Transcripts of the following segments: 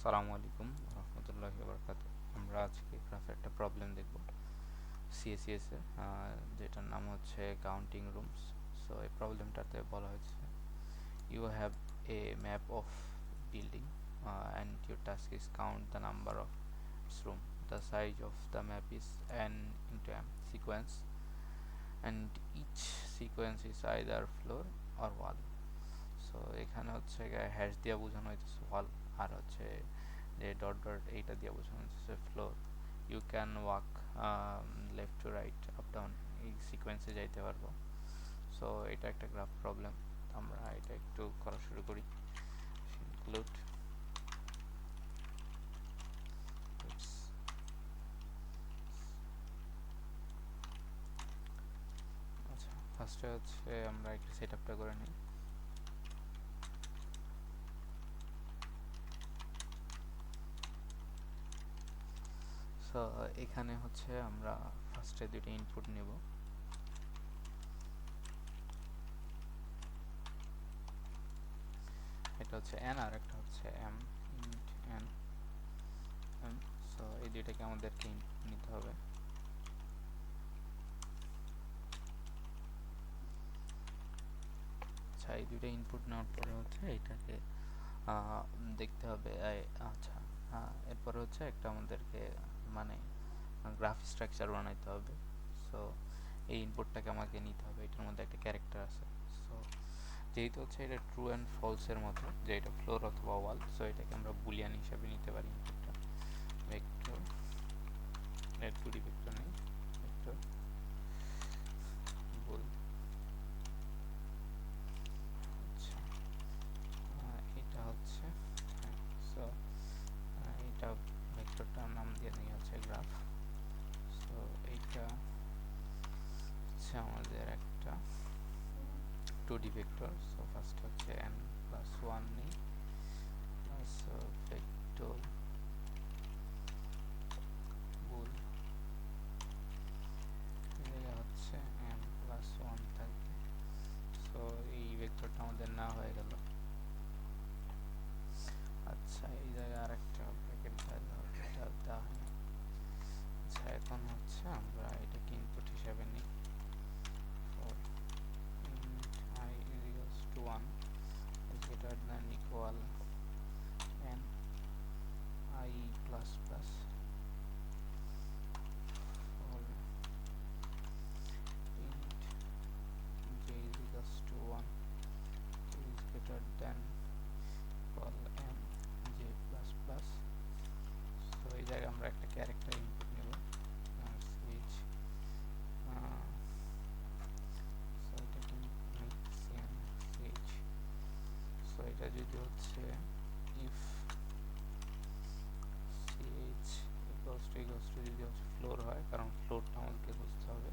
আসসালামু আলাইকুম রহমতুল্লাহি বারাকাতুহু। আমরা আজকে গ্রাফের একটা প্রবলেম দেখব সিএসিএস এ, যেটার নাম হচ্ছে কাউন্টিং রুমস। সো এই প্রবলেমটাতে বলা হয়েছে you have a map of building and your task is count the number of room. The size of the map is n into m sequence and each sequence is either floor or wall. So এখানে হচ্ছে hash দিয়ে বোঝানো হইতেছে ওয়াল, আর হচ্ছে যে dot dot এইটা দিয়ে বোঝানো হচ্ছে floor. You can walk left to right up down, এই সিকোয়েন্সে যাইতে পারবো। সো এটা একটা গ্রাফ প্রবলেম। আমরা এটা একটু করা শুরু করি। ইনক্লুড আচ্ছা, ফার্স্টে হচ্ছে আমরা একটু সেট আপটা করে নিই। সো এখানে হচ্ছে আমরা ফার্স্টে দুটো ইনপুট নেব। এটা হচ্ছে n আর একটা হচ্ছে m int n m। So এই দুইটাকে আমাদেরকে ইনপুট নিতে হবে। আচ্ছা, এই দুইটা ইনপুট নেওয়ার পরে হচ্ছে এটাকে দেখতে হবে। আচ্ছা, এরপরে হচ্ছে একটা আমাদেরকে মানে গ্রাফ স্ট্রাকচার বানাইতে হবে। সো এই ইনপুটটাকে আমাকে নিতে হবে, এটার মধ্যে একটা ক্যারেক্টার আছে। সো যেহেতু হচ্ছে এটা ট্রু অ্যান্ড ফলসের মতো, যে এটা ফ্লোর অথবা ওয়াল, সো এটাকে আমরা বুলিয়ান হিসাবে নিতে পারি। ইনপুটটা ভেক্টর, এর 2D ভেক্টর নেই, ভেক্টর বুল। আচ্ছা, এটা হচ্ছে সো এইটা ভেক্টরটার নাম দিয়ে নিয়ে হচ্ছে গ্রাফ। সো এইটা হচ্ছে আমাদের একটা 2D ভেক্টর। সো ফার্স্ট হচ্ছে n প্লাস 1 নেই, প্লাস ভেক্টর বুল, জায়গা হচ্ছে n প্লাস 1 থাকবে। সো এই ভেক্টরটা আমাদের না হয়ে গেল। আচ্ছা, এই জায়গায় আরেকটা ব্র্যাকেট দেওয়া হয়নি। আচ্ছা, এখন হচ্ছে আমরা এটাকে ইনপুট হিসাবে নিই। For int I is equals to 1 is greater than equal n I plus plus for int j is equals to 1 is greater than equal m j plus plus। So এই জায়গায় আমরা একটা ক্যারেক্টার ইনপুট নেব, switch। So এটাকে নেই cn switch। So এটা যদি হচ্ছে if ch equals to যদি হচ্ছে ফ্লোর হয়, কারণ ফ্লোরটা আমাদেরকে বুঝতে হবে,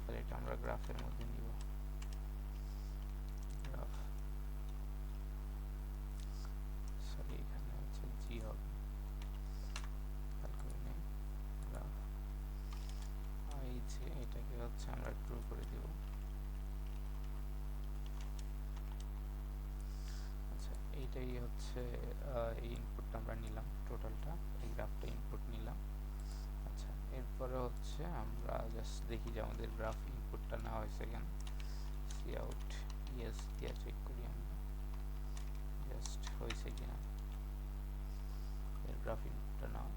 তাহলে এটা আমরা গ্রাফের মধ্যে নিব। গ্রাফ, সরি এখানে হচ্ছে জি হবে, খেয়াল করে নেই। গ্রাফ আই যে এটাকে হচ্ছে আমরা ট্রু করে দিব। আচ্ছা, এইটাই হচ্ছে এই ইনপুটটা আমরা নিলাম, টোটালটা এই গ্রাফটা ইনপুট নিলাম। আচ্ছা, এরপরে হচ্ছে আমরা জাস্ট দেখি যে আমাদের গ্রাফ ইনপুটটা নেওয়া হয়েছে কেন। সি আউট ইয়েস দিয়ে চেক করি আমরা জাস্ট হয়েছে কিনা এর গ্রাফ ইনপুটটা নেওয়া।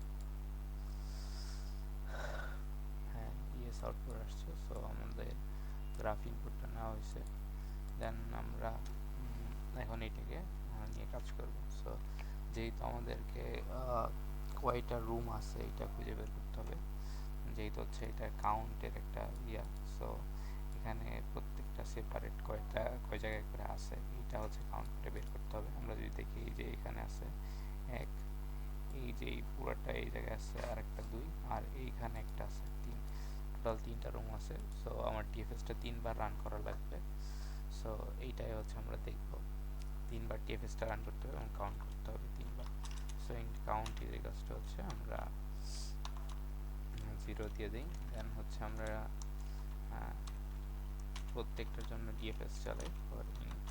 হ্যাঁ, ইয়েস আউটপুট আসছে। সো আমাদের গ্রাফ ইনপুটটা নেওয়া হয়েছে। দেন আমরা এখন এটাকে নিয়ে কাজ করব। সো যেহেতু আমাদেরকে কয়টা রুম আছে এটা খুঁজে বের করতে হবে, যেহেতু হচ্ছে এটা কাউন্টের একটা ইয়া। সো এখানে প্রত্যেকটা সেপারেট কয় জায়গায় করে আছে এইটা হচ্ছে কাউন্ট করে বের করতে হবে। আমরা যদি দেখি যে এখানে আছে 1, এই যে এই পুরোটা এই জায়গায় আছে আর একটা 2, আর এইখানে একটা আছে 3, টোটাল 3টা রুম আছে। সো আমার টিএফএসটা 3বার রান করা লাগবে। সো এইটাই হচ্ছে আমরা দেখব, 3বার টিএফএসটা রান করতে হবে এবং কাউন্ট করতে হবে 3বার। So in count is equals to হচ্ছে আমরা 0 দিয়ে দিই। দেন হচ্ছে আমরা প্রত্যেকটার জন্য ডিএফএস চালাই for int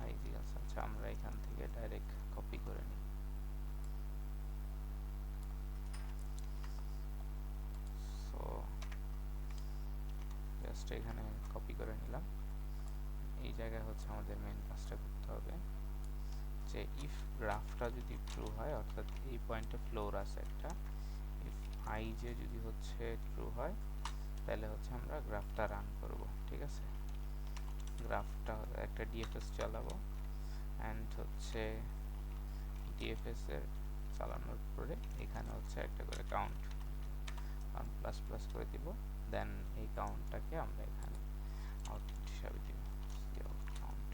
I is equals. আচ্ছা, আমরা এখান থেকে ডাইরেক্ট কপি করে নিই। জাস্ট এখানে কপি করে নিলাম। এই জায়গায় হচ্ছে আমাদের মেন কাজটা করতে হবে যে ইফ গ্রাফটা যদি ট্রু হয়, অর্থাৎ এই পয়েন্টে ফ্লোর আছে একটা, ইফ আই জে যদি হচ্ছে ট্রু হয় তাহলে হচ্ছে আমরা গ্রাফটা রান করব। ঠিক আছে, গ্রাফটা একটা ডিএফএস চালাবো অ্যান্ড হচ্ছে ডিএফএস এর চালানোর পরে এখানে হচ্ছে একটা করে কাউন্ট প্লাস প্লাস করে দিব। দেন এই কাউন্টটাকে আমরা এখানে আউটপুট হিসাবে দিব কাউন্ট।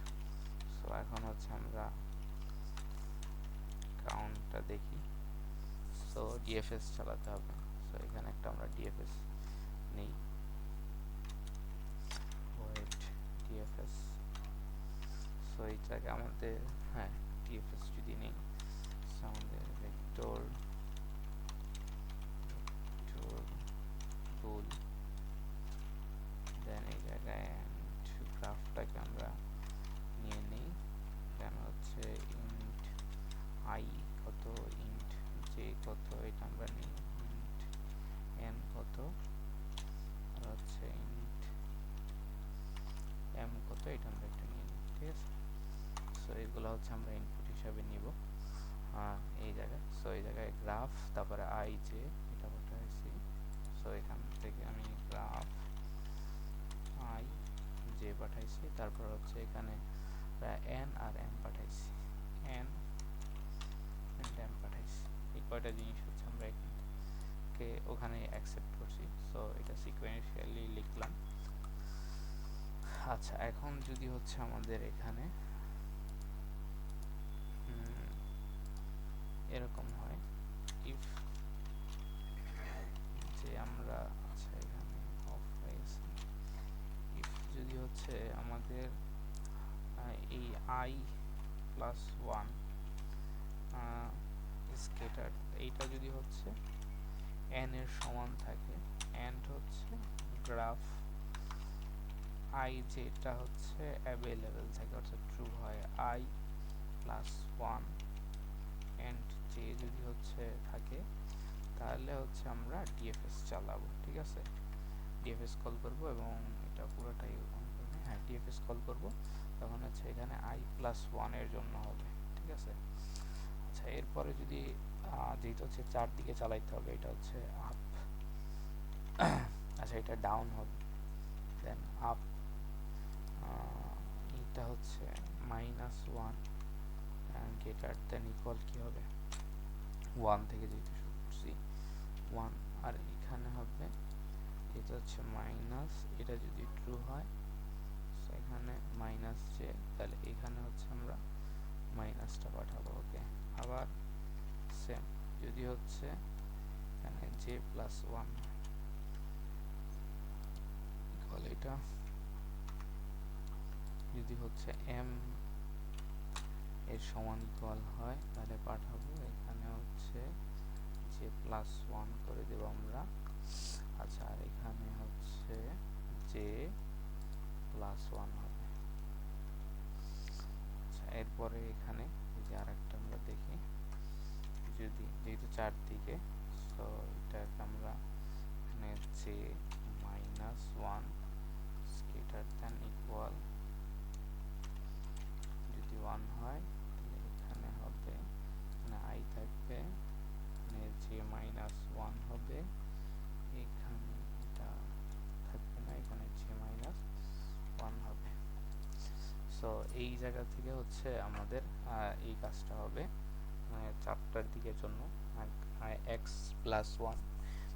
সো এখন হচ্ছে আমরা কাউন্টটা দেখি। সো ডিএফএস চালাতে হবে। সো এখানে একটা আমরা ডিএফএস নেই, void ডিএফএস। সো এই জায়গায় আমাদের ডিএফএস যদি নেই, সো আমাদের ভেক্টর টুল, দেন এই জায়গায় গ্রাফটাকে আমরা নিয়ে নিই। দেন হচ্ছে ইন্ট আই কত, ইন্ট জে কত, এটা আমরা নিই, ইন্ট এন কত, আর হচ্ছে ইন্ট এম কত, এটা আমরা একটু নিয়ে নিই। ঠিক আছে, সো এগুলো হচ্ছে আমরা ইনপুট হিসাবে নিব এই জায়গায়। সো এই জায়গায় গ্রাফ, তারপরে আই জে এটা পাঠাইছি। সো এখান থেকে আমি গ্রাফ আই জে পাঠাইছি, তারপর হচ্ছে এখানে এন আর এম পাঠাইছি, এন এন্ড এম পাঠাইছি। এই কয়টা জিনিস হচ্ছে আমরা এখানে ওখানে অ্যাকসেপ্ট করছি। সো এটা সিকোয়েন্সিয়ালি লিখলাম। আচ্ছা, এখন যদি হচ্ছে আমাদের এখানে এরকম হয়, ইফ যে আমরা, আচ্ছা এখানে অফ হয়ে গেছে, ইফ যদি হচ্ছে আমাদের এই আই প্লাস ওয়ান স্কেটার, এইটা যদি হচ্ছে এন এর সমান থাকে, এন্ড হচ্ছে গ্রাফ আই যেটা হচ্ছে অ্যাভেলেবেল থাকে, অর্থাৎ ট্রু হয়, I plus one and J যদি হচ্ছে থাকে, তাহলে হচ্ছে আমরা ডিএফএস চালাবো। ঠিক আছে, ডিএফএস কল করব এবং এটা পুরোটাই ডিএফএস কল করব, তখন হচ্ছে এখানে আই প্লাস ওয়ানের জন্য হবে। ঠিক আছে, আচ্ছা এরপরে যদি যেহেতু হচ্ছে চারদিকে চালাইতে হবে, এটা হচ্ছে আপ, আচ্ছা এটা ডাউন হবে, দেন আপ, এটা হচ্ছে minus one greater than equal কি হবে, ওয়ান থেকে যেহেতু শুরু করছি ওয়ান, আর এখানে হবে এটা হচ্ছে মাইনাস, এটা যদি ট্রু হয় এখানে মাইনাস জে, তাহলে এখানে হচ্ছে আমরা মাইনাসটা পাঠাবো। ওকে, আবার সেম যদি হচ্ছে এখানে জে প্লাস ওয়ান ইকুয়াল, এটা যদি হচ্ছে এম এর সমান ইকুয়াল হয় তাহলে পাঠাবো এখানে হচ্ছে জে প্লাস ওয়ান করে দেবো আমরা। আচ্ছা, আর এখানে হচ্ছে জে প্লাস ওয়ান হবে। আচ্ছা, এরপরে এখানে যদি আরেকটা আমরা দেখি, যদি যেহেতু চারদিকে, সো এটাকে আমরা এখানে J minus one scatter then equal, যদি ওয়ান হয় তাহলে এখানে হবে, এখানে আই থাকবে, এখানে জে মাইনাস ওয়ান হবে, এখানে এটা থাকবে না, এখানে জে মাইনাস ওয়ান হবে। সো এই জায়গা থেকে হচ্ছে আমাদের এই কাজটা হবে চারটার দিকের জন্য, এক্স প্লাস ওয়ান,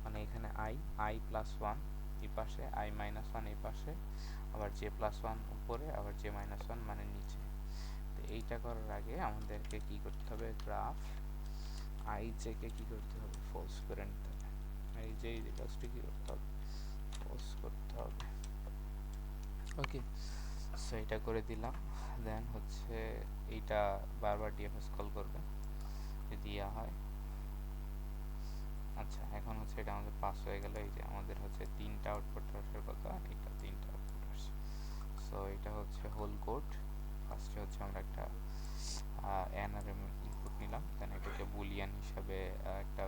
মানে এখানে আই প্লাস ওয়ান এই পাশে, আই মাইনাস ওয়ান এই পাশে, আবার জে প্লাস ওয়ান উপরে, আবার জে মাইনাস ওয়ান মানে নিচে। তো এইটা করার আগে আমাদেরকে কি করতে হবে, গ্রাফ আই জে কে কি করতে হবে, ফলস করে নিতে হবে। এই যে এই কাজটি কি করতে হবে, ফলস করতে হবে। ওকে, সো এটা করে দিলাম। দেন হচ্ছে এইটা বারবার ডিএফএস কল করবে যদি ইয়া হয়। আচ্ছা, এখন হচ্ছে এটা আমাদের পাস হয়ে গেল। এই যে আমাদের হচ্ছে তিনটা আউটপুট আসার কথা, এটা তিনটা আউটপুট আসছে। সো এটা হচ্ছে হোল কোড। ফার্স্টে হচ্ছে আমরা একটা এনআরএম ইনপুট নিলাম, দেন এটাকে বুলিয়ান হিসাবে একটা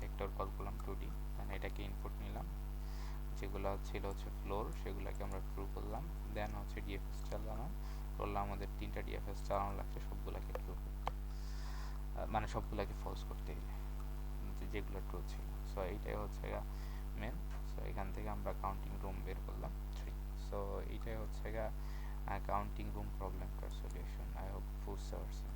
ভেক্টর কল করলাম 2D, দেন এটাকে ইনপুট নিলাম, যেগুলো ছিল হচ্ছে ফ্লোর সেগুলোকে আমরা ট্রু করলাম, দেন হচ্ছে ডিএফএস চালানো করলাম, আমাদের 3টা ডিএফএস চালানো লাগছে সবগুলোকে ট্রু করতে, মানে সবগুলোকে ফলস করতে গেলে যেগুলো ট্রু ছিল। সো এইটাই হচ্ছে মেন। সো এখান থেকে আমরা কাউন্টিং রুম বের করলাম 3। সো এইটাই হচ্ছে কাউন্টিং রুম প্রবলেমটার সলিউশন। আই হোপ বুঝতে পারছেন।